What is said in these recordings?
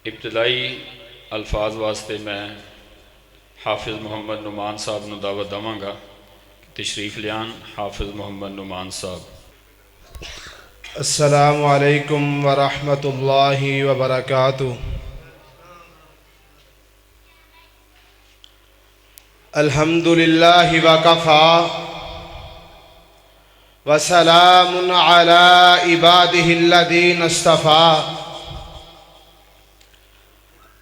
इब्तदाई अल्फाज वास्ते मैं हाफिज़ मोहम्मद नुमान साहब नूं दावत देवांगा। तशरीफ़ लियान हाफिज़ मोहम्मद नुमान साहब। अस्सलामु अलैकुम व रहमतुल्लाहि व बरकातुहू। अल्हम्दुलिल्लाहि व कफ़ा व सलामुन अला इबादिहिल्लज़ीना इस्तफ़ा।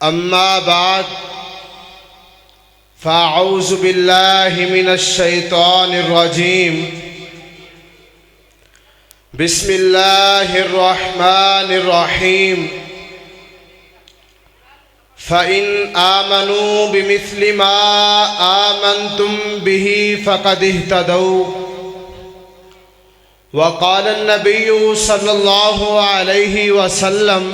अम्मा बाद फ़अऊज़ु बिल्लाहि मिनश शैतानिर रजीम। बिस्मिल्लाहिर रहमानिर रहीम। फ़इन आमनू बिमिस्लि मा आमनतुम बिही फ़क़द इह्तदौ। व क़ाल अन्नबिय्यु सल्लल्लाहु अलैहि वसल्लम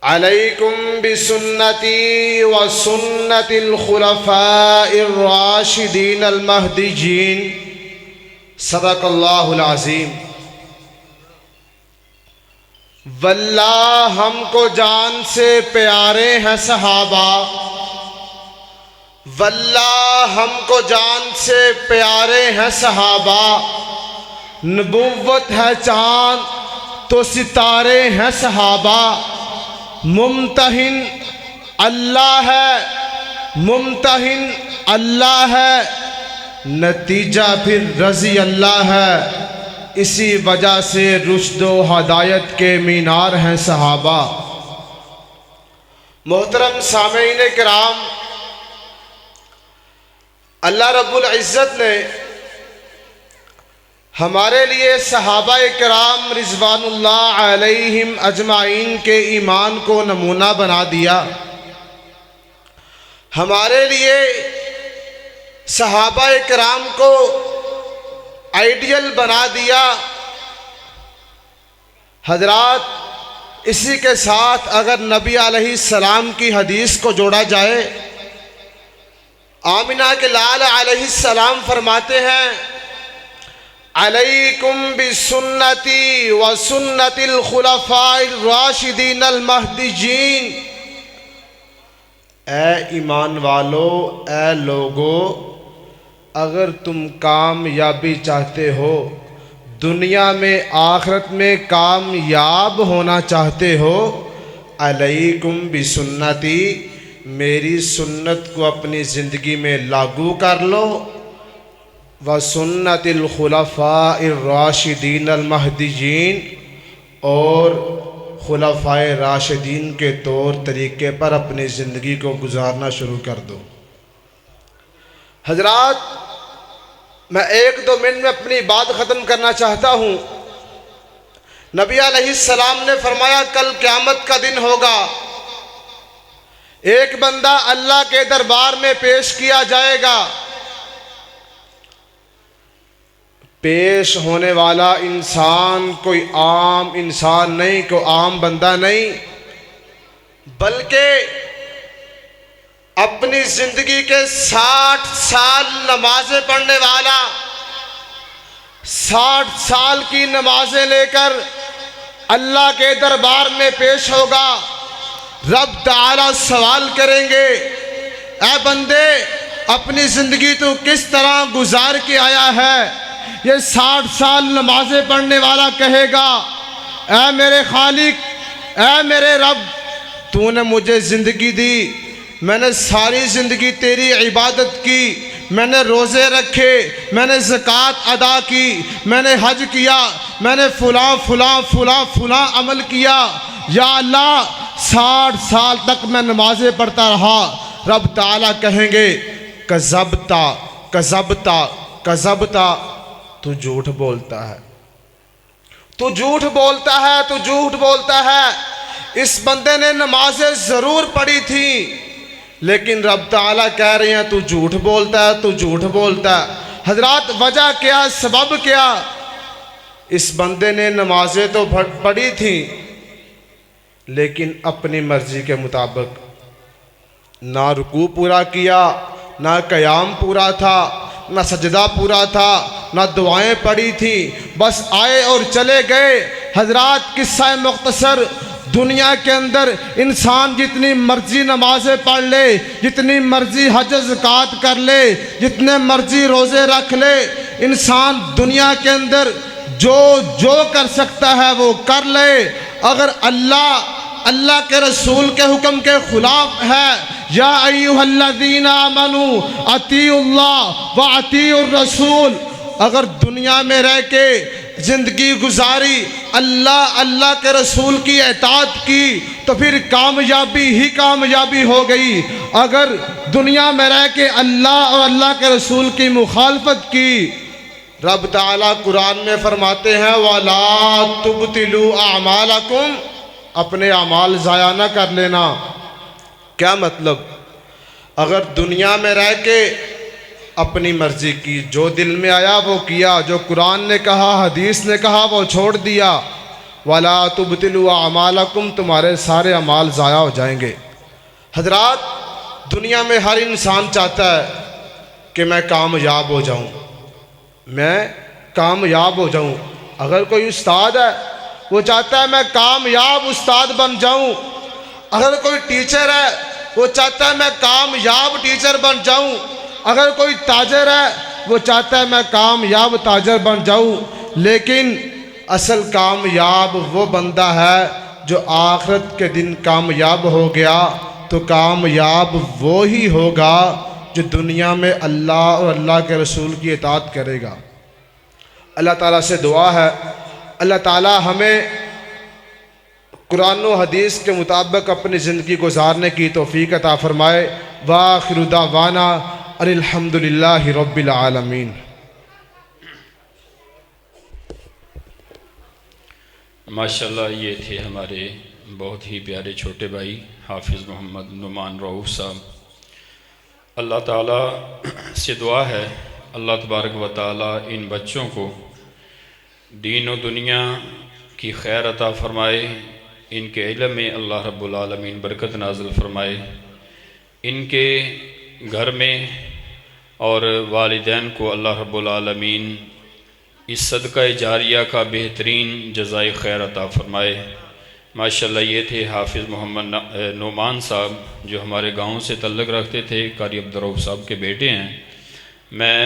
अलैकुम बिसुन्नती व सुन्नतिल खुलफ़ाइर राशिदीन अल महदीयीन। सदक़ल्लाहुल अज़ीम। वल्लाह हमको जान से प्यारे हैं सहाबा, वल्लाह हमको जान से प्यारे हैं सहाबा। नबुव्वत है चाँद तो सितारे हैं सहाबा। मुम्तहिन अल्लाह है, मुम्तहिन अल्लाह है, नतीजा फिर रज़ी अल्लाह है। इसी वजह से रुश्दो हदायत के मीनार हैं सहाबा। मोहतरम सामीन किराम, अल्लाह रब्बुल इज़्ज़त ने हमारे लिए सहाबा किराम रिज़वानुल्लाह अलैहिम अजमाइन के ईमान को नमूना बना दिया। हमारे लिए सहाबा किराम को आइडियल बना दिया। हजरात, इसी के साथ अगर नबी अलैहिस्सलाम की हदीस को जोड़ा जाए, आमिना के लाल अलैहिस्सलाम फरमाते हैं, अलैकुम बिसुन्नती व सुन्नतिल खुलफ़ाइर राशिदीन अल महदीयीन। ए ईमान वालो, ए लोगो, अगर तुम कामयाबी चाहते हो, दुनिया में आखिरत में कामयाब होना चाहते हो, अलैकुम बिसुन्नती, मेरी सुन्नत को अपनी ज़िंदगी में लागू कर लो। व सुन्नतिल खुलफ़ाइर राशिदीन अल महदीयीन, और खुलफ़ाए राशिदीन के तौर तरीके पर अपनी ज़िंदगी को गुजारना शुरू कर दो। हजरात, मैं 1-2 मिनट में अपनी बात ख़त्म करना चाहता हूँ। नबी अलैहिस्सलाम ने फरमाया, कल क़यामत का दिन होगा, एक बंदा अल्लाह के दरबार में पेश किया जाएगा। पेश होने वाला इंसान कोई आम इंसान नहीं, कोई आम बंदा नहीं, बल्कि अपनी जिंदगी के 60 साल नमाजें पढ़ने वाला, 60 साल की नमाजें लेकर अल्लाह के दरबार में पेश होगा। रब ताला सवाल करेंगे, ऐ बंदे, अपनी जिंदगी तू किस तरह गुजार के आया है? ये 60 साल नमाजें पढ़ने वाला कहेगा, ऐ मेरे खालिक, ऐ मेरे रब, तूने मुझे ज़िंदगी दी, मैंने सारी ज़िंदगी तेरी इबादत की, मैंने रोज़े रखे, मैंने ज़कात अदा की, मैंने हज किया, मैंने फ़ुलां फ़ुलां फ़ुलां फ़ुलां अमल किया। या अल्लाह, 60 साल तक मैं नमाजें पढ़ता रहा। रब ताला कहेंगे, कज़बता कज़बता कज़बता, तू झूठ बोलता है, तू झूठ बोलता है, तू झूठ बोलता है। इस बंदे ने नमाजें ज़रूर पढ़ी थी, लेकिन रब ताला कह रहे हैं तू झूठ बोलता है, तू झूठ बोलता है। हजरात, वजह क्या, सबब क्या? इस बंदे ने नमाजें तो पढ़ी थी, लेकिन अपनी मर्जी के मुताबिक ना रुकू पूरा किया, ना क़याम पूरा था, ना सजदा पूरा था, ना दुआएं पढ़ी थी, बस आए और चले गए। हजरात, किस्सा मुख्तसर, दुनिया के अंदर इंसान जितनी मर्जी नमाज़ें पढ़ ले, जितनी मर्जी हज ज़कात कर ले, जितने मर्जी रोज़े रख ले, इंसान दुनिया के अंदर जो जो कर सकता है वो कर ले। अगर अल्लाह के रसूल के हुक्म के ख़िलाफ़ है, या अय्युहल्लज़ीना आमनू अतीउल्लाह व अतीउर रसूल, अगर दुनिया में रह के ज़िंदगी गुजारी अल्लाह के रसूल की इताअत की तो फिर कामयाबी ही कामयाबी हो गई। अगर दुनिया में रह के अल्लाह और अल्लाह के रसूल की मुखालफत की, रब ताला कुरान में फरमाते हैं वला तुबतिलू आमालकुम, अपने अमाल ज़ाया न कर लेना। क्या मतलब? अगर दुनिया में रह के अपनी मर्ज़ी की, जो दिल में आया वो किया, जो कुरान ने कहा हदीस ने कहा वो छोड़ दिया, वला तुबतिलू अमालकुम, तुम्हारे सारे अमाल ज़ाया हो जाएंगे। हजरात, दुनिया में हर इंसान चाहता है कि मैं कामयाब हो जाऊं, मैं कामयाब हो जाऊं। अगर कोई उस्ताद है वो चाहता है मैं कामयाब उस्ताद बन जाऊं। अगर कोई टीचर है वो चाहता है मैं कामयाब टीचर बन जाऊं। अगर कोई ताजर है वो चाहता है मैं कामयाब ताजर बन जाऊं। लेकिन असल कामयाब वो बंदा है जो आखिरत के दिन कामयाब हो गया। तो कामयाब वो ही होगा जो दुनिया में अल्लाह और अल्लाह के रसूल की इताअत करेगा। अल्लाह ताला से दुआ है, अल्लाह ताला हमें कुरान और हदीस के मुताबिक अपनी ज़िंदगी गुजारने की तौफीक अता फरमाए। वाखिरु दावाना अनिल हम्दुलिल्लाहि रब्बिल आलमीन। माशाल्लाह, ये थे हमारे बहुत ही प्यारे छोटे भाई हाफिज़ मोहम्मद नुमान रऊफ़ साहब। अल्लाह ताला से दुआ है अल्लाह तबारक व ताला इन बच्चों को दीन और दुनिया की खैर अता फ़रमाए, इनके इल्म में अल्लाह रब्बुल आलमीन बरकत नाज़िल फ़रमाए, इनके घर में और वालिदैन को अल्लाह रब्बुल आलमीन इस सदका जारिया का बेहतरीन जज़ाए खैर अता फ़रमाए। माशाल्लाह, ये थे हाफिज़ मोहम्मद नुमान साहब जो हमारे गांव से तल्लुक़ रखते थे, कारी अब्दुर्रऊफ़ साहब के बेटे हैं। मैं